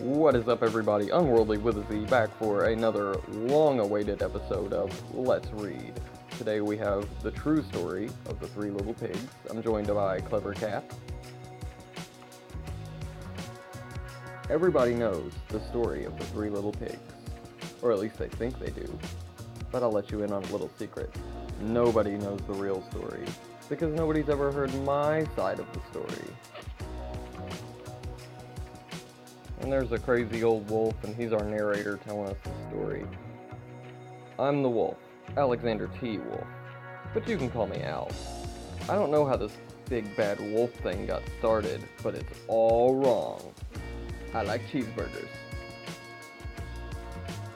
What is up, everybody? Unworldly with a Z back for another long-awaited episode of Let's Read. Today we have the true story of the Three Little Pigs. I'm joined by Clever Cat. Everybody knows the story of the Three Little Pigs, or at least they think they do. But I'll let you in on a little secret. Nobody knows the real story, because nobody's ever heard my side of the story. And there's a crazy old wolf, and he's our narrator telling us the story. I'm the wolf, Alexander T. Wolf, but you can call me Al. I don't know how this big bad wolf thing got started, but it's all wrong. I like cheeseburgers.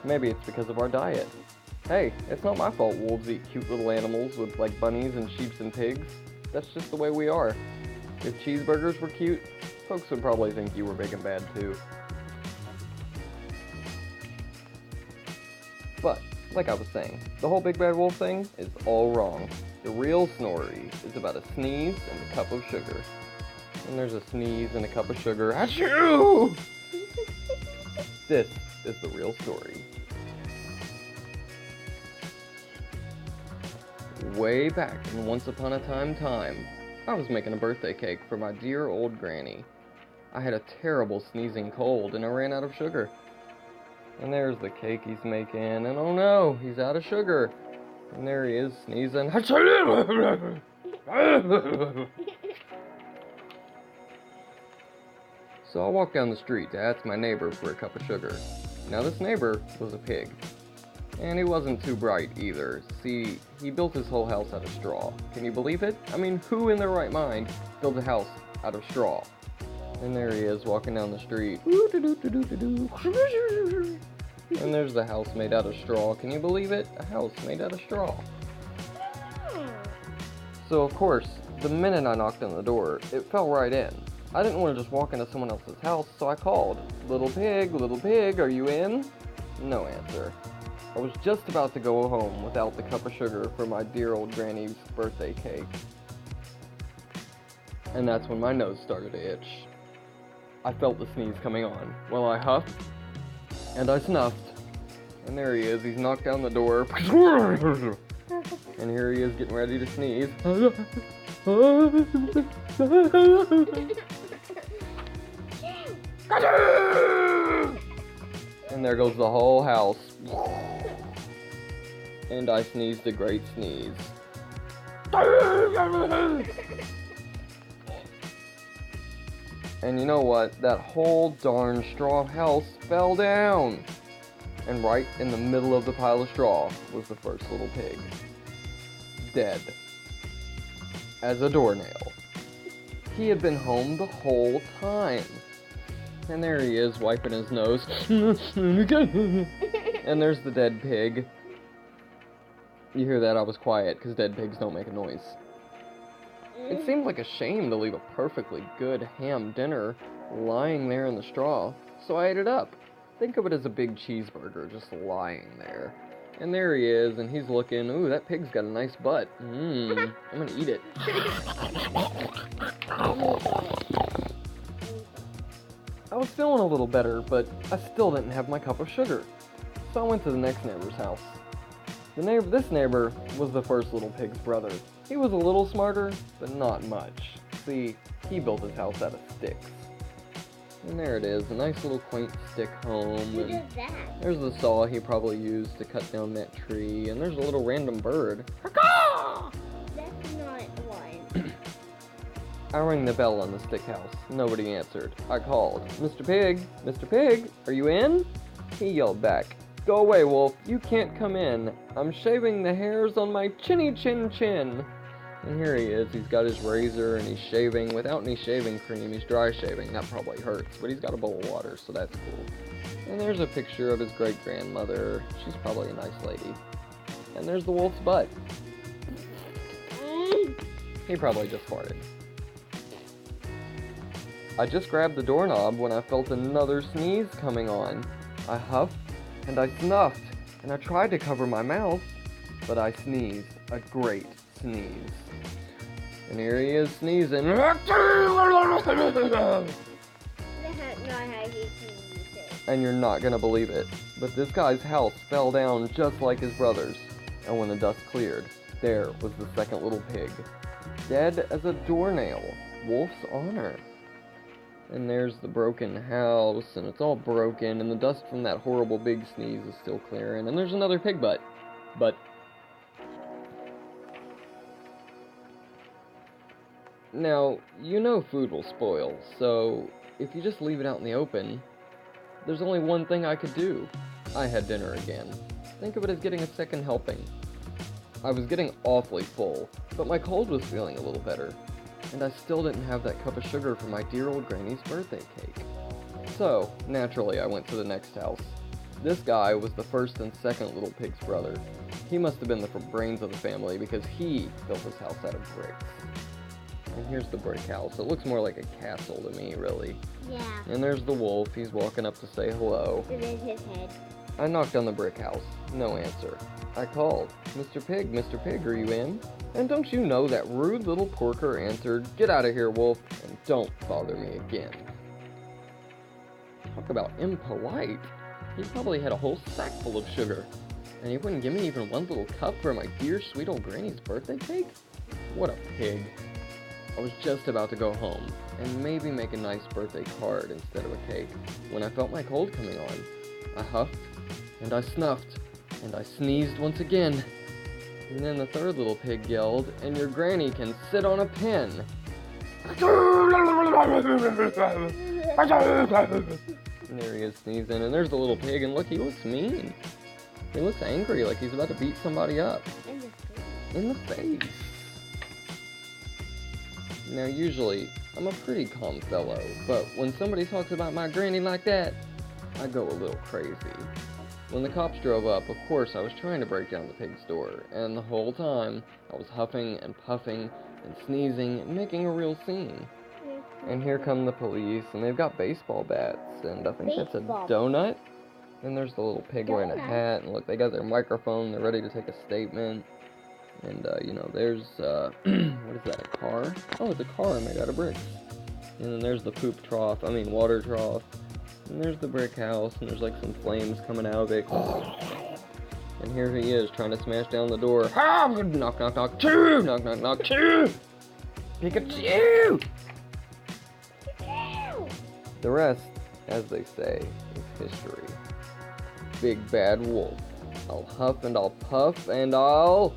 Maybe it's because of our diet. Hey, it's not my fault wolves eat cute little animals with like bunnies and sheeps and pigs. That's just the way we are. If cheeseburgers were cute, folks would probably think you were big and bad too. But, like I was saying, the whole big bad wolf thing is all wrong. The real story is about a sneeze and a cup of sugar. And there's a sneeze and a cup of sugar. Achoo! This is the real story. Way back in Once Upon a Time, I was making a birthday cake for my dear old granny. I had a terrible sneezing cold and I ran out of sugar. And there's the cake he's making, and oh no, he's out of sugar. And there he is sneezing. So I walked down the street to ask my neighbor for a cup of sugar. Now this neighbor was a pig. And he wasn't too bright either. See, he built his whole house out of straw. Can you believe it? I mean, who in their right mind builds a house out of straw? And there he is walking down the street. And there's the house made out of straw. Can you believe it? A house made out of straw. So of course, the minute I knocked on the door, it fell right in. I didn't want to just walk into someone else's house, so I called. Little pig, are you in? No answer. I was just about to go home without the cup of sugar for my dear old granny's birthday cake. And that's when my nose started to itch. I felt the sneeze coming on. Well, I huffed, and I snuffed, and there he is. He's knocked down the door, and here he is getting ready to sneeze. And there goes the whole house. And I sneezed a great sneeze. And you know what? That whole darn straw house fell down. And right in the middle of the pile of straw was the first little pig. Dead. As a doornail. He had been home the whole time. And there he is, wiping his nose. And there's the dead pig. You hear that? I was quiet, because dead pigs don't make a noise. It seemed like a shame to leave a perfectly good ham dinner lying there in the straw, so I ate it up. Think of it as a big cheeseburger just lying there. And there he is, and he's looking. Ooh, that pig's got a nice butt. I'm gonna eat it. I was feeling a little better, but I still didn't have my cup of sugar. So I went to the next neighbor's house. This neighbor was the first little pig's brother. He was a little smarter, but not much. See, he built his house out of sticks. And there it is, a nice little quaint stick home. Who did that? There's the saw he probably used to cut down that tree, and there's a little random bird. That's not one. I rang the bell on the stick house. Nobody answered. I called. Mr. Pig, are you in? He yelled back. Go away, wolf. You can't come in. I'm shaving the hairs on my chinny chin chin. And here he is. He's got his razor and he's shaving without any shaving cream. He's dry shaving. That probably hurts, but he's got a bowl of water, so that's cool. And there's a picture of his great-grandmother. She's probably a nice lady. And there's the wolf's butt. He probably just farted. I just grabbed the doorknob when I felt another sneeze coming on. I huffed and I snuffed and I tried to cover my mouth, but I sneezed a great sneeze. And here he is sneezing. That's not how you sneeze. And you're not gonna believe it, but this guy's house fell down just like his brother's. And when the dust cleared, there was the second little pig, dead as a doornail, Wolf's honor. And there's the broken house, and it's all broken, and the dust from that horrible big sneeze is still clearing, and there's another pig butt. But now, you know food will spoil, so if you just leave it out in the open, there's only one thing I could do. I had dinner again. Think of it as getting a second helping. I was getting awfully full, but my cold was feeling a little better, and I still didn't have that cup of sugar for my dear old granny's birthday cake. So, naturally, I went to the next house. This guy was the first and second little pig's brother. He must have been the brains of the family because he built his house out of bricks. And here's the brick house. It looks more like a castle to me, really. Yeah. And there's the wolf. He's walking up to say hello. It is his head. I knocked on the brick house. No answer. I called, Mr. Pig, are you in? And don't you know that rude little porker answered, get out of here, wolf, and don't bother me again. Talk about impolite. He probably had a whole sack full of sugar, and he wouldn't give me even one little cup for my dear sweet old granny's birthday cake? What a pig. I was just about to go home, and maybe make a nice birthday card instead of a cake, when I felt my cold coming on. I huffed, and I snuffed, and I sneezed once again. And then the third little pig yelled, and your granny can sit on a pin. And there he is sneezing, and there's the little pig, and look, he looks mean. He looks angry, like he's about to beat somebody up. In the face. Now, usually, I'm a pretty calm fellow, but when somebody talks about my granny like that, I go a little crazy. When the cops drove up, of course, I was trying to break down the pig's door, and the whole time, I was huffing and puffing and sneezing and making a real scene. And here come the police, and they've got baseball bats, and I think that's a donut. And there's the little pig wearing a hat, and look, they got their microphone, they're ready to take a statement. And, you know, there's, what is that, a car? Oh, it's a car made out of bricks. And then there's the water trough. And there's the brick house, and there's, like, some flames coming out of it. And here he is, trying to smash down the door. Ah, knock, knock, knock, choo! Knock, knock, knock, choo! Pikachu! The rest, as they say, is history. Big bad wolf. I'll huff and I'll puff and I'll...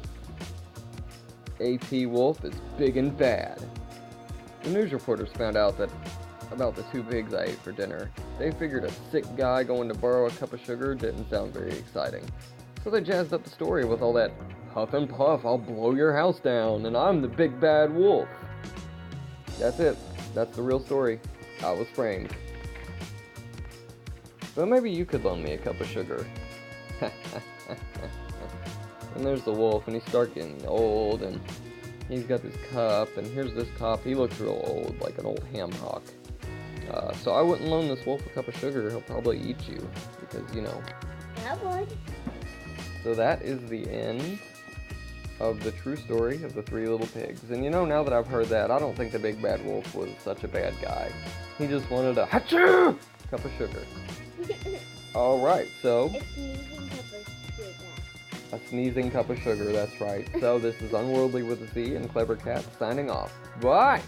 AP Wolf is big and bad. The news reporters found out about the two pigs I ate for dinner. They figured a sick guy going to borrow a cup of sugar didn't sound very exciting. So they jazzed up the story with all that huff and puff, I'll blow your house down, and I'm the big bad wolf. That's it. That's the real story. I was framed. But maybe you could loan me a cup of sugar. And there's the wolf, and he starts getting old, and he's got this cup, and here's this cup. He looks real old, like an old ham hock. So I wouldn't loan this wolf a cup of sugar. He'll probably eat you, because, you know. I would. So that is the end of the true story of the three little pigs. And you know, now that I've heard that, I don't think the big bad wolf was such a bad guy. He just wanted a hachoo cup of sugar. Alright, so... A sneezing cup of sugar, that's right. So this is Unworldly with a Z and Clever Cat signing off. Bye!